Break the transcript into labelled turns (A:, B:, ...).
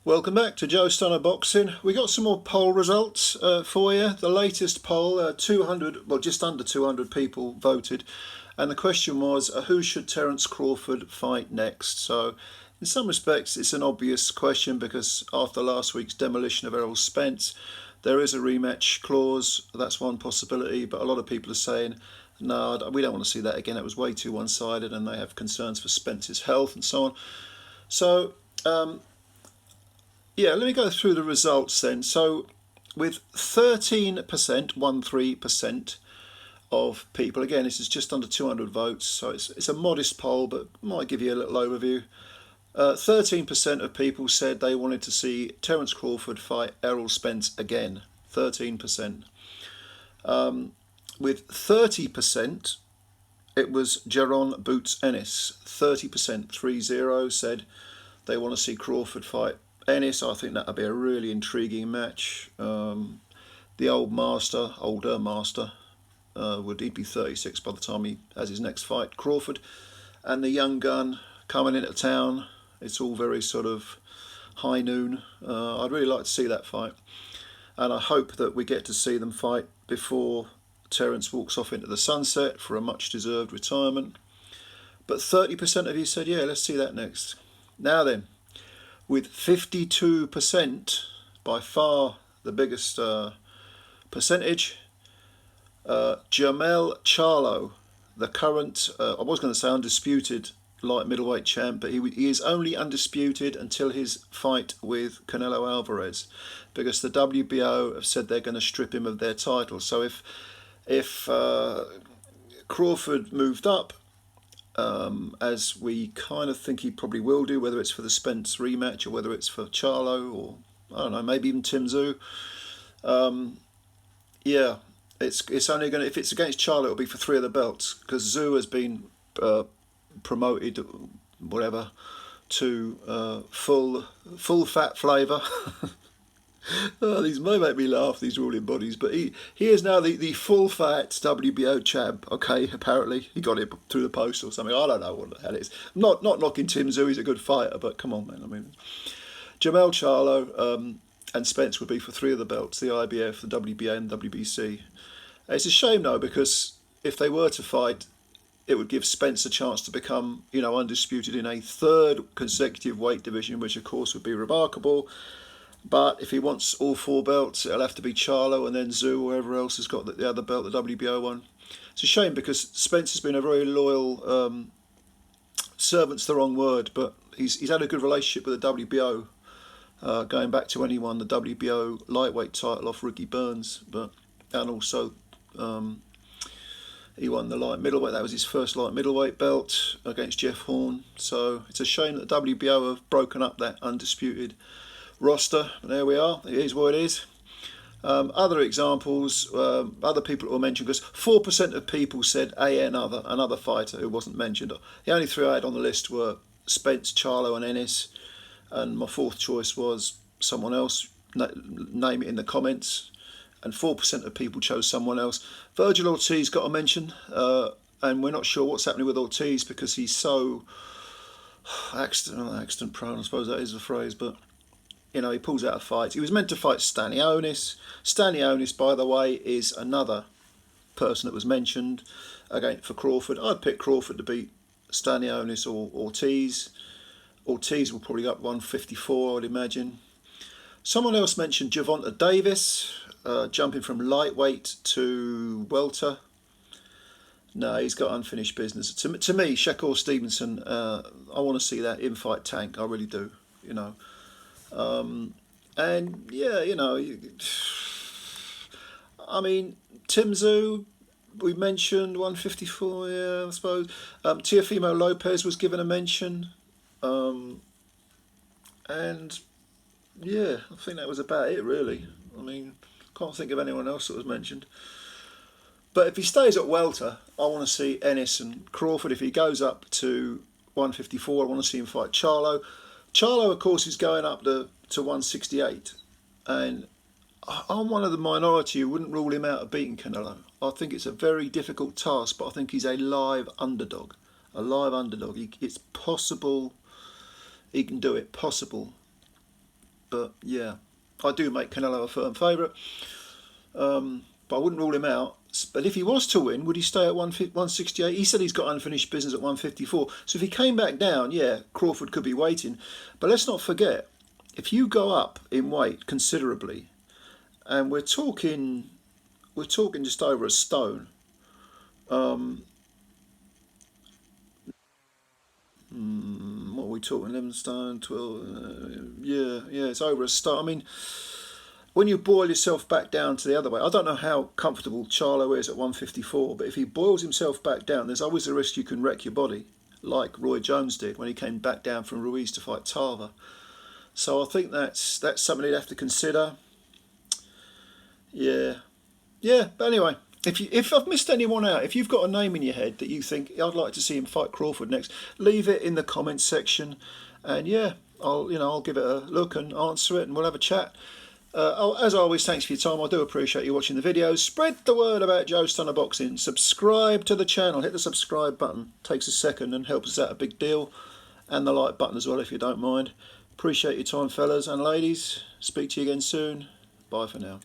A: Welcome back to Joe Stunner Boxing. We got some more poll results for you. The latest poll, 200, well, just under 200 people voted, and the question was, who should Terence Crawford fight next? So, in some respects, it's an obvious question because after last week's demolition of Errol Spence, there is a rematch clause. That's one possibility, but a lot of people are saying, no, we don't want to see that again. It was way too one-sided, and they have concerns for Spence's health and so on. So, yeah, let me go through the results then. So, with 13%, 13% of people, again, this is just under 200 votes, so it's a modest poll, but might give you a little overview. 13% of people said they wanted to see Terence Crawford fight Errol Spence again. 13%. With 30%, it was Jaron Boots Ennis. 30%, 3-0, said they want to see Crawford fight Ennis. I think that'd be a really intriguing match. The older master, he'd be 36 by the time he has his next fight, Crawford, and the young gun coming into town. It's all very sort of high noon. I'd really like to see that fight, and I hope that we get to see them fight before Terence walks off into the sunset for a much-deserved retirement. But 30% of you said, yeah, let's see that next. Now then, with 52%, by far the biggest percentage, Jermell Charlo, the current, I was going to say undisputed light middleweight champ, but he is only undisputed until his fight with Canelo Alvarez, because the WBO have said they're going to strip him of their title. So if Crawford moved up, as we kind of think he probably will do, whether it's for the Spence rematch or whether it's for Charlo or, I don't know, maybe even Tim Tszyu. Yeah, it's only going to, if it's against Charlo, it'll be for 3 of the belts, because Tszyu has been promoted, whatever, to full fat flavour. These may make me laugh, these ruling bodies, but he is now the full fat WBO champ. Okay, apparently he got it through the post or something. I don't know what the hell it is. Not knocking Tim Tszyu, he's a good fighter, but come on, man. I mean, Jermell Charlo and Spence would be for 3 of the belts: the IBF, the WBA, and the WBC. It's a shame though, because if they were to fight, it would give Spence a chance to become, undisputed in a 3rd consecutive weight division, which of course would be remarkable. But if he wants all 4 belts, it'll have to be Charlo and then Tszyu, or whoever else has got the other belt, the WBO one. It's a shame, because Spence has been a very loyal servant's the wrong word, but he's had a good relationship with the WBO, going back to when he won the WBO lightweight title off Ricky Burns, and also he won the light middleweight. That was his first light middleweight belt against Jeff Horn. So it's a shame that the WBO have broken up that undisputed roster. There we are. It is what it is. Other examples, other people that were mentioned, because 4% of people said another fighter who wasn't mentioned. The only 3 I had on the list were Spence, Charlo, and Ennis, and my 4th choice was someone else. Name it in the comments. And 4% of people chose someone else. Virgil Ortiz got a mention, and we're not sure what's happening with Ortiz, because he's so accident prone, I suppose that is the phrase, but he pulls out of fights. He was meant to fight Stanionis. Stanionis, by the way, is another person that was mentioned again for Crawford. I'd pick Crawford to beat Stanionis or Ortiz. Ortiz will probably go up 154, I would imagine. Someone else mentioned Gervonta Davis, jumping from lightweight to welter. No, he's got unfinished business. To me, Shakur Stevenson, I want to see that in-fight tank. I really do, And yeah, I mean, Tim Tszyu, we mentioned 154, yeah, I suppose. Teofimo Lopez was given a mention. And yeah, I think that was about it, really. I mean, can't think of anyone else that was mentioned. But if he stays at welter, I want to see Ennis and Crawford. If he goes up to 154, I want to see him fight Charlo. Charlo, of course, is going up to 168. And I'm one of the minority who wouldn't rule him out of beating Canelo. I think it's a very difficult task, but I think he's a live underdog. It's possible he can do it, possible. But yeah, I do make Canelo a firm favourite. But I wouldn't rule him out. But if he was to win, would he stay at 168? He said he's got unfinished business at 154. So if he came back down, yeah, Crawford could be waiting. But let's not forget, if you go up in weight considerably, and we're talking just over a stone. What are we talking? 11 stone, 12. Yeah, it's over a stone. I mean, when you boil yourself back down to the other way, I don't know how comfortable Charlo is at 154, but if he boils himself back down, there's always the risk you can wreck your body, like Roy Jones did when he came back down from Ruiz to fight Tarver. So I think that's something he'd have to consider. Yeah. But anyway, if I've missed anyone out, if you've got a name in your head that you think I'd like to see him fight Crawford next, leave it in the comments section, and yeah, I'll give it a look and answer it, and we'll have a chat. As always, thanks for your time. I do appreciate you watching the videos. Spread the word about Joe Stunner Boxing. Subscribe to the channel. Hit the subscribe button. Takes a second and helps us out a big deal. And the like button as well, if you don't mind. Appreciate your time, fellas and ladies. Speak to you again soon. Bye for now.